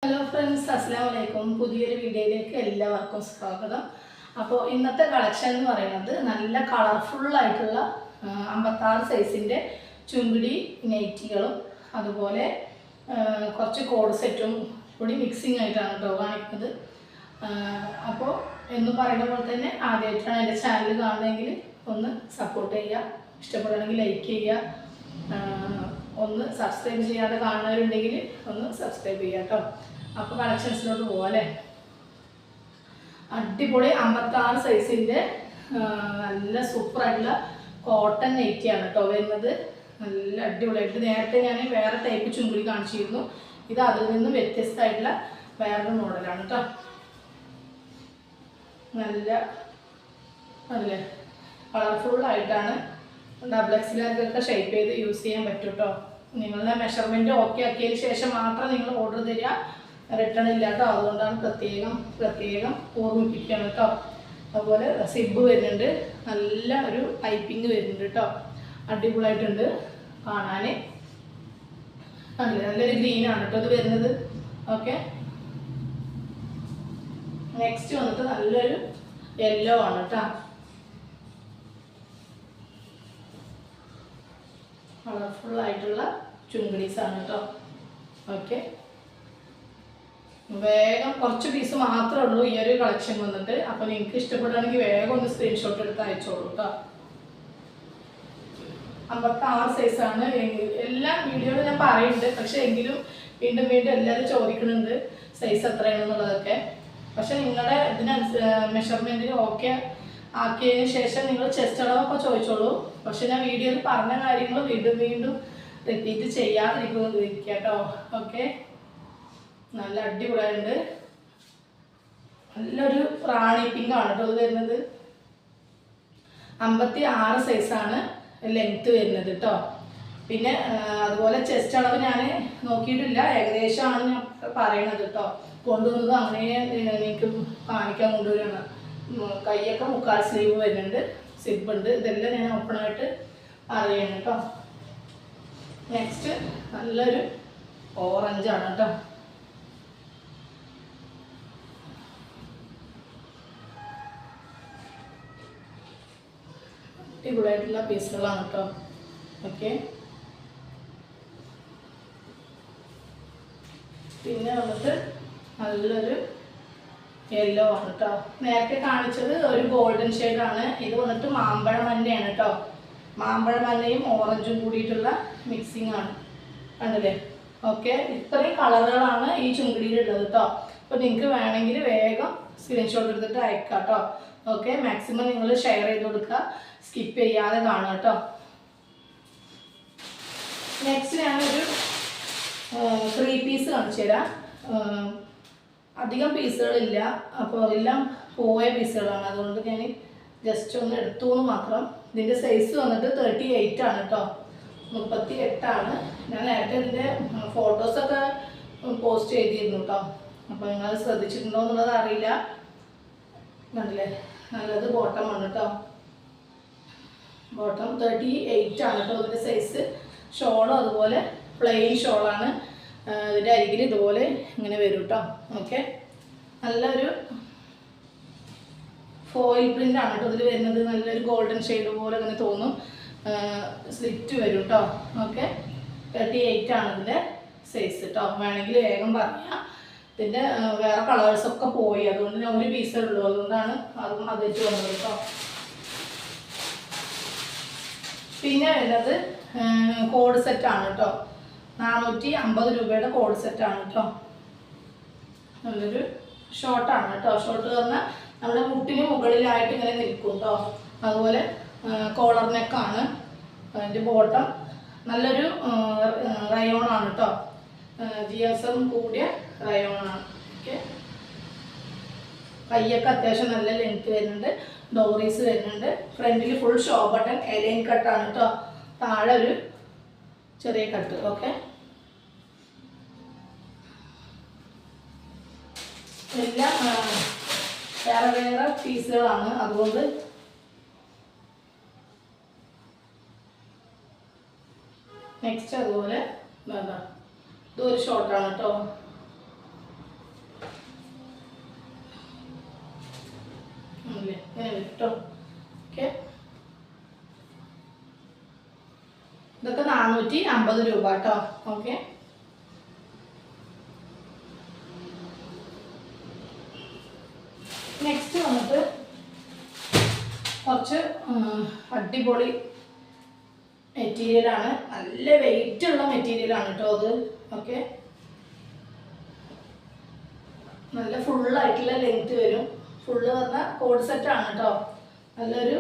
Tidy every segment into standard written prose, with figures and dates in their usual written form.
Hello friends, അസ്സലാമു അലൈക്കും. പുതിയൊരു വീഡിയോയിലേക്ക് എല്ലാവർക്കും സ്വാഗതം. അപ്പോൾ ഇന്നത്തെ കളക്ഷൻ എന്ന് പറയുന്നത് നല്ല കളർഫുള്ളായിട്ടുള്ള 56 സൈസിൻ്റെ ചുങ്കിടി നൈറ്റികളും അതുപോലെ കുറച്ച് കോഡ് സെറ്റും കൂടി മിക്സിംഗ് ആയിട്ടാണ് കേട്ടോ കാണിക്കുന്നത്. അപ്പോൾ എന്ന് പറയുന്ന പോലെ തന്നെ ആദ്യമായിട്ടാണ് എൻ്റെ ചാനൽ കാണുന്നതെങ്കിൽ ഒന്ന് സപ്പോർട്ട് ചെയ്യുക, ഇഷ്ടപ്പെടുകയാണെങ്കിൽ ലൈക്ക് ചെയ്യുക, ഒന്ന് സബ്സ്ക്രൈബ് ചെയ്യാതെ കാണുന്നവരുണ്ടെങ്കിൽ ഒന്ന് സബ്സ്ക്രൈബ് ചെയ്യുക കേട്ടോ. അപ്പോൾ കളക്ഷൻസിലോട്ട് പോവാം അല്ലേ. അടിപൊളി 56 സൈസിൻ്റെ നല്ല സൂപ്പറായിട്ടുള്ള കോട്ടൺ നൈറ്റിയാണ് കേട്ടോ വരുന്നത്. നല്ല അടിപൊളിയായിട്ട് നേരത്തെ ഞാൻ വേറെ ടൈപ്പ് ചുങ്കിടി കാണിച്ചിരുന്നു. ഇത് അതിൽ നിന്നും വ്യത്യസ്തമായിട്ടുള്ള വേറൊരു മോഡലാണ് കേട്ടോ. നല്ല നല്ല കളർഫുള്ളായിട്ടാണ്. ഡബിൾ എക്സിലൊക്കെ ഷേപ്പ് ചെയ്ത് യൂസ് ചെയ്യാൻ പറ്റും കേട്ടോ. നിങ്ങളുടെ മെഷർമെൻറ്റ് ഓക്കെ ആക്കിയതിന് ശേഷം മാത്രം നിങ്ങൾ ഓർഡർ തരിക, റിട്ടേൺ ഇല്ല കേട്ടോ. അതുകൊണ്ടാണ് പ്രത്യേകം ഓർമ്മിപ്പിക്കുകയാണ് കേട്ടോ. അതുപോലെ സിബ് വരുന്നുണ്ട്, നല്ല ഒരു പൈപ്പിംഗ് വരുന്നുണ്ട് കേട്ടോ. അടിപൊളിയായിട്ടുണ്ട് കാണാൻ. നല്ലൊരു ഗ്രീനാണ് കേട്ടോ ഇത് വരുന്നത്. ഓക്കെ, നെക്സ്റ്റ് വന്നിട്ട് നല്ലൊരു യെല്ലോ ആണ് കേട്ടോ. കളർഫുള്ളായിട്ടുള്ള ചുങ്കിടീസാണ് കേട്ടോ. ഓക്കെ, വേഗം കുറച്ച് പീസ് മാത്രമേ ഉള്ളൂ ഈ ഒരു കളക്ഷൻ വന്നിട്ട്. അപ്പോൾ നിങ്ങൾക്ക് ഇഷ്ടപ്പെടുകയാണെങ്കിൽ വേഗം ഒന്ന് സ്ക്രീൻഷോട്ട് എടുത്ത് അയച്ചോളൂ കേട്ടോ. 56 സൈസാണ്. എല്ലാ വീഡിയോയിലും ഞാൻ പറയുന്നുണ്ട്, പക്ഷേ എങ്കിലും വീണ്ടും എല്ലാവരും ചോദിക്കുന്നുണ്ട് സൈസ് എത്രയാണെന്നുള്ളതൊക്കെ. പക്ഷെ നിങ്ങളുടെ മെഷർമെൻറ്റിന് ഓക്കെ ആക്കിയതിന് ശേഷം നിങ്ങൾ ചെസ്റ്റ് അളവൊക്കെ ചോദിച്ചോളൂ. പക്ഷെ ഞാൻ വീഡിയോയിൽ പറഞ്ഞ കാര്യങ്ങൾ വീണ്ടും റിപ്പീറ്റ് ചെയ്യാതിരിക്കുക കേട്ടോ. ഓക്കെ, നല്ല അടിപൊളിയായിട്ടുണ്ട്. നല്ലൊരു റാണി പിങ്ക് ആണ് കേട്ടോ ഇത് വരുന്നത്. 56 സൈസാണ് ലെങ്ത്ത് വരുന്നത് കേട്ടോ. പിന്നെ അതുപോലെ ചെസ്റ്റ് അളവ് ഞാൻ നോക്കിയിട്ടില്ല, ഏകദേശമാണ് ഞാൻ പറയണത് കേട്ടോ. കൊണ്ടുവന്നത് അങ്ങനെ എനിക്ക് കാണിക്കാൻ കൊണ്ടുവരികയാണ്. കൈയൊക്കെ 3/4 സ്ലീവ് വരുന്നുണ്ട്, സിബ് ഉണ്ട്. ഇതെല്ലാം ഞാൻ ഓപ്പണായിട്ട് അറിയണം കേട്ടോ. നെക്സ്റ്റ് നല്ലൊരു ഓറഞ്ചാണ് കേട്ടോ. അടിപൊളിയായിട്ടുള്ള പീസുകളാണ് കേട്ടോ. ഓക്കെ, പിന്നെ വന്നിട്ട് നല്ലൊരു യെല്ലോ ആണ് കേട്ടോ. നേരത്തെ കാണിച്ചത് ഒരു ഗോൾഡൻ ഷെയ്ഡാണ്. ഇത് വന്നിട്ട് മാമ്പഴ മഞ്ഞയാണ് കേട്ടോ. മാമ്പഴ മഞ്ഞയും ഓറഞ്ചും കൂടിയിട്ടുള്ള മിക്സിംഗ് ആണ്, കണ്ടില്ലേ. ഓക്കെ, ഇത്രയും കളറുകളാണ് ഈ ചുങ്കിടിയിലുള്ളത് കേട്ടോ. അപ്പോൾ നിങ്ങൾക്ക് വേണമെങ്കിൽ വേഗം സ്ക്രീൻഷോട്ട് എടുത്തിട്ട് അയക്കാം കേട്ടോ. ഓക്കെ, മാക്സിമം നിങ്ങൾ ഷെയർ ചെയ്ത് കൊടുക്കുക, സ്കിപ്പ് ചെയ്യാതെ കാണുക കേട്ടോ. നെക്സ്റ്റ് ഞാനൊരു 3 പീസ് കാണിച്ചു തരാം. അധികം പീസുകളില്ല, അപ്പോൾ എല്ലാം പോയ പീസുകളാണ്. അതുകൊണ്ട് ഞാൻ ജസ്റ്റ് ഒന്ന് എടുത്തു എന്ന് മാത്രം. ഇതിൻ്റെ സൈസ് വന്നിട്ട് 38 ആണ് കേട്ടോ. 38 ആണ്. ഞാൻ നേരത്തെ ഇതിൻ്റെ ഫോട്ടോസൊക്കെ പോസ്റ്റ് ചെയ്തിരുന്നു കേട്ടോ. അപ്പോൾ നിങ്ങൾ ശ്രദ്ധിച്ചിട്ടുണ്ടോ എന്നുള്ളത് അറിയില്ല. കണ്ടില്ലേ, നല്ലത് ബോട്ടമാണ് കേട്ടോ. ബോട്ടം 38 ആണ് കേട്ടോ ഇതിൻ്റെ സൈസ്. ഷോളും അതുപോലെ പ്ലെയിൻ ഷോളാണ്. ഇതിൻ്റെ അരികിൽ ഇതുപോലെ ഇങ്ങനെ വരും കേട്ടോ. ഓക്കെ, നല്ലൊരു ഫോയിൽ പ്രിൻ്റ് ആണ് കേട്ടോ ഇതിൽ വരുന്നത്. നല്ലൊരു ഗോൾഡൻ ഷെയ്ഡ് പോലെ അങ്ങനെ തോന്നും. സ്ലിറ്റ് വരും കേട്ടോ. ഓക്കെ, 38 ആണ് ഇതിൻ്റെ സൈസ് കേട്ടോ. വേണമെങ്കിൽ വേഗം പറയാം. ഇതിൻ്റെ വേറെ കളേഴ്സൊക്കെ പോയി, അതുകൊണ്ട് ഞാൻ ഒരു പീസേ ഉള്ളൂ. അതുകൊണ്ടാണ് അതും അതിട്ട് വന്നത് കേട്ടോ. പിന്നെ വരുന്നത് കോഡ് സെറ്റാണ് കേട്ടോ. 450 രൂപയുടെ കോഡ് സെറ്റാണ് കേട്ടോ. നല്ലൊരു ഷോർട്ടാണ് കേട്ടോ. ഷോർട്ട് പറഞ്ഞാൽ നമ്മുടെ മുട്ടിന് മുകളിലായിട്ട് ഇങ്ങനെ നിൽക്കും കേട്ടോ. അതുപോലെ കോളർ നെക്കാണ്. അതിൻ്റെ ബോട്ടം നല്ലൊരു റയോണാണ് കേട്ടോ. GSM കൂടിയ റയോണാണ്. ഓക്കെ, കയ്യൊക്കെ അത്യാവശ്യം നല്ല ലെങ്ത് വരുന്നുണ്ട്. ഡോറീസ് വരുന്നുണ്ട്. ഫ്രണ്ടിൽ ഫുൾ ഷോ ബട്ടൺ എലൈൻ കട്ടാണ് കേട്ടോ. താഴെ ഒരു ചെറിയ കട്ട്. ഓക്കെ, എല്ലാം വേറെ പീസുകളാണ്. അതുകൊണ്ട് നെക്സ്റ്റ് അതുപോലെ ഇതൊരു ഷോർട്ടാണ് കേട്ടോ. കേട്ടോ. ഓക്കെ, ഇതൊക്കെ 450 രൂപ കേട്ടോ. ഓക്കെ, നെക്സ്റ്റ് വന്നിട്ട് കുറച്ച് അടിപൊളി മെറ്റീരിയലാണ്, നല്ല വെയിറ്റ് ഉള്ള മെറ്റീരിയലാണ് കേട്ടോ അത്. ഓക്കെ, നല്ല ഫുള്ളായിട്ടുള്ള ലെങ്ത് വരും. ഫുള്ള് പറഞ്ഞാൽ കോഡ് സെറ്റാണ് കേട്ടോ. നല്ലൊരു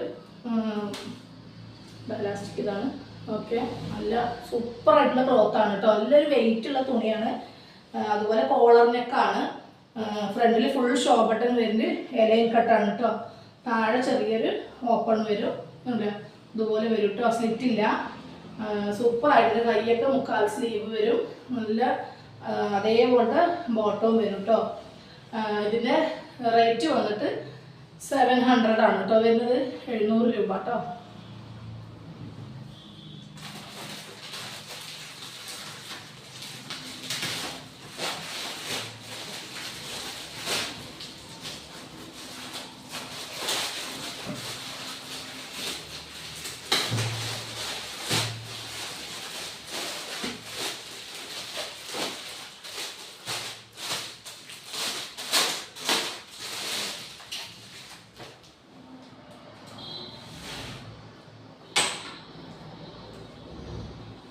ബലാസ്റ്റിക് ഇതാണ്. ഓക്കെ, നല്ല സൂപ്പറായിട്ടുള്ള ക്ലോത്താണ് കേട്ടോ. നല്ലൊരു വെയിറ്റ് ഉള്ള തുണിയാണ്. അതുപോലെ കോളർ നെക്കാണ്. ഫ്രണ്ടിൽ ഫുൾ ഷോ ബട്ടൺ വരുന്നത് എലൈൻ കട്ടാണ് കേട്ടോ. താഴെ ചെറിയൊരു ഓപ്പൺ വരും. ഇതുപോലെ വരും കേട്ടോ. സ്ലിറ്റില്ല. സൂപ്പറായിട്ട് കൈയൊക്കെ മുക്കാൽ സ്ലീവ് വരും. നല്ല അതേപോലത്തെ ബോട്ടവും വരും കേട്ടോ. ഇതിൻ്റെ റേറ്റ് വന്നിട്ട് 700 ആണ് കേട്ടോ വരുന്നത്. 700 രൂപ കേട്ടോ.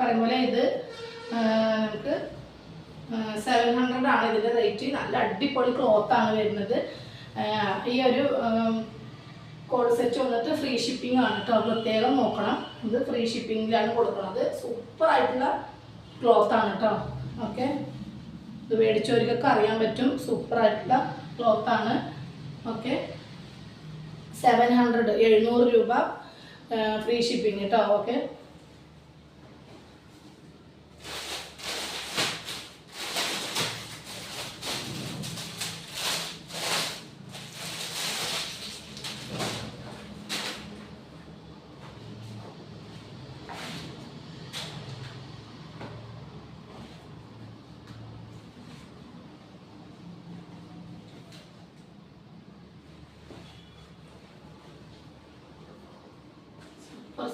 പറയുമ്പോൾ ഇത് നമുക്ക് 700 ആണ് ഇതിൻ്റെ റേറ്റ്. നല്ല അടിപൊളി ക്ലോത്താണ് വരുന്നത്. ഈ ഒരു കോഡ് സെറ്റ് വന്നിട്ട് ഫ്രീ ഷിപ്പിംഗ് ആണ് കേട്ടോ. പ്രത്യേകം നോക്കണം, ഇത് ഫ്രീ ഷിപ്പിങ്ങിലാണ് കൊടുക്കുന്നത്. സൂപ്പറായിട്ടുള്ള ക്ലോത്താണ് കേട്ടോ. ഓക്കെ, ഇത് മേടിച്ചവർക്കൊക്കെ അറിയാൻ പറ്റും. സൂപ്പറായിട്ടുള്ള ക്ലോത്താണ്. ഓക്കെ, 700 രൂപ ഫ്രീ ഷിപ്പിംഗ് കേട്ടോ. ഓക്കെ,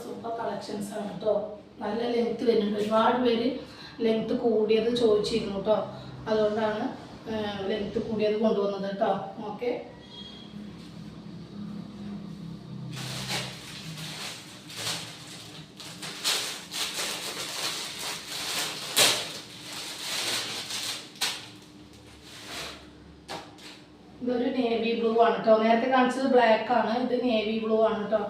സൂപ്പർ കളക്ഷൻസ് ആണ് കേട്ടോ. നല്ല ലെങ്ത് വരുന്നുണ്ട്. ഒരുപാട് പേര് ലെങ്ത് കൂടിയത് ചോദിച്ചിരുന്നു കേട്ടോ. അതുകൊണ്ടാണ് ലെങ്ത് കൂടിയത് കൊണ്ടുവന്നത് കേട്ടോ. ഓക്കെ, ഇതൊരു നേവി ബ്ലൂ ആണ് കേട്ടോ. നേരത്തെ കാണിച്ചത് ബ്ലാക്ക് ആണ്, ഇത് നേവി ബ്ലൂ ആണ് കേട്ടോ.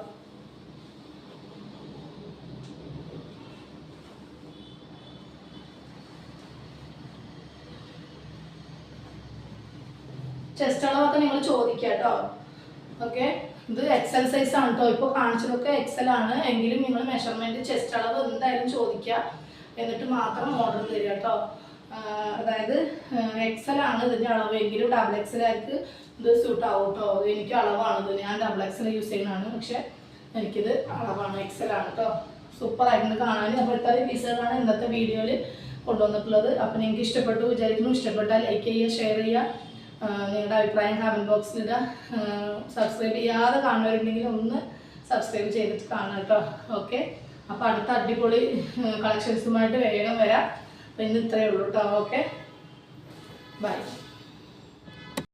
ചെസ്റ്റ് അളവൊക്കെ നിങ്ങൾ ചോദിക്കുക കേട്ടോ. ഓക്കെ, ഇത് എക്സൽ സൈസ് ആണ് കേട്ടോ. ഇപ്പോൾ കാണിച്ചതൊക്കെ എക്സൽ ആണ്. എങ്കിലും നിങ്ങൾ മെഷർമെൻറ്റ് ചെസ്റ്റ് അളവ് എന്തായാലും ചോദിക്കുക, എന്നിട്ട് മാത്രം ഓർഡർ തരിക കേട്ടോ. അതായത് എക്സൽ ആണ് ഇതിൻ്റെ അളവ്, എങ്കിലും ഡബിൾ എക്സലാർക്ക് ഇത് സ്യൂട്ട് ആവും കേട്ടോ. അത് എനിക്ക് അളവാണിത്, ഞാൻ ഡബിൾ എക്സൽ യൂസ് ചെയ്യുന്നതാണ്, പക്ഷെ എനിക്കിത് അളവാണ്, എക്സൽ ആണ് കേട്ടോ. സൂപ്പറായിട്ടുണ്ട് കാണാൻ. അപ്പോൾ ഇത്രയും പീസുകളാണ് ഇന്നത്തെ വീഡിയോയിൽ കൊണ്ടുവന്നിട്ടുള്ളത്. അപ്പോൾ നിങ്ങൾക്ക് ഇഷ്ടപ്പെട്ടു വിചാരിക്കുന്നു. ഇഷ്ടപ്പെട്ടാൽ ലൈക്ക് ചെയ്യുക, ഷെയർ ചെയ്യുക, നിങ്ങളുടെ അഭിപ്രായം കമൻറ്റ് ബോക്സിലിടുക. സബ്സ്ക്രൈബ് ചെയ്യാതെ കാണുന്നവരുണ്ടെങ്കിൽ ഒന്ന് സബ്സ്ക്രൈബ് ചെയ്തിട്ട് കാണാം കേട്ടോ. ഓക്കെ, അപ്പോൾ അടുത്ത അടിപൊളി കളക്ഷൻസുമായിട്ട് വേഗം വരാം. അപ്പോൾ ഇന്ന് ഇത്രയേ ഉള്ളൂ കേട്ടോ. Okay, by.